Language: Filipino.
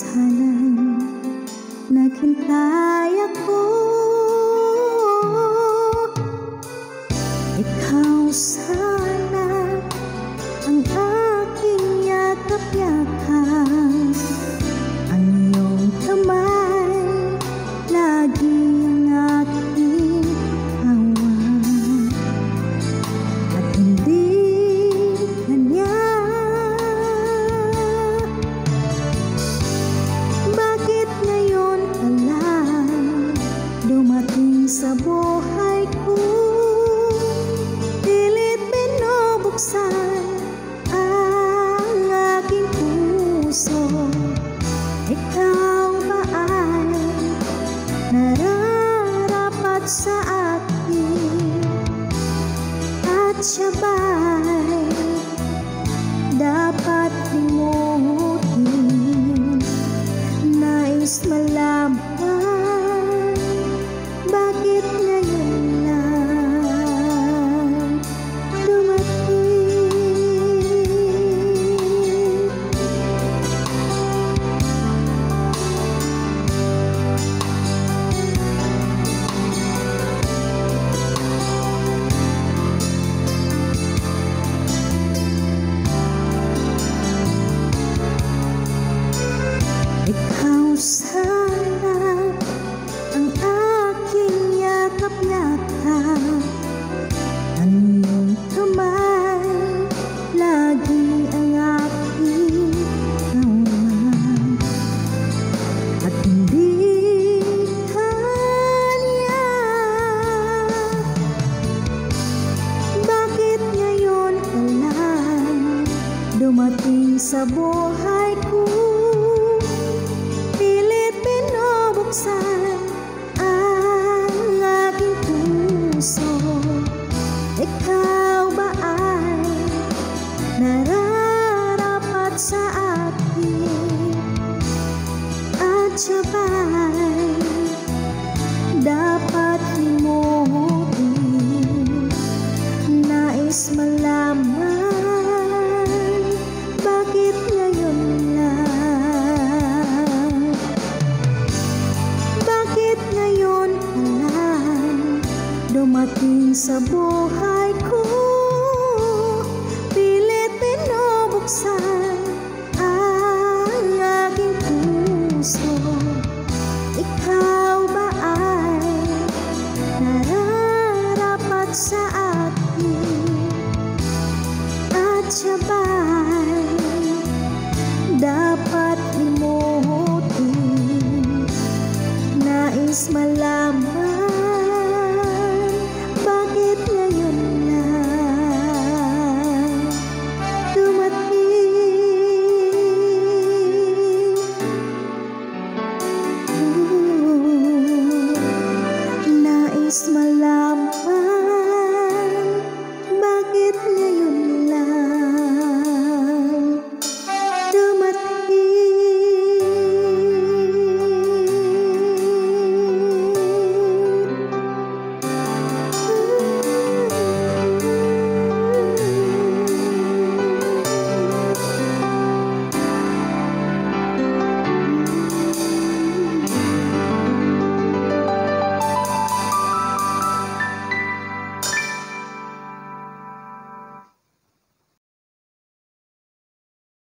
Sana'y naghintay ako, ikaw sana ang aking yakap-yakap, ang iyong kamay lagi ang aking hawak, at hindi kanya. Bakit ngayon ka lang dumating sa buhay ko? Pilit binubuksan ang aking puso. Ikaw ba ay nararapat sa akin? At siya ba'y dapat limutin? Nais malaman bakit ngayon lang dumating. Ikaw sana ang aking yakap-yakap, ang iyong kamay lagi ang aking hawak, at hindi kanya. Bakit ngayon ka lang dumating sa buhay ko? Pilit binubuksan ang aking puso. Ikaw ba ay nararapat sa akin? At siya ba'y dapat limutin? Nais malaman bakit ngayon lang? Bakit ngayon ka lang dumating sa buhay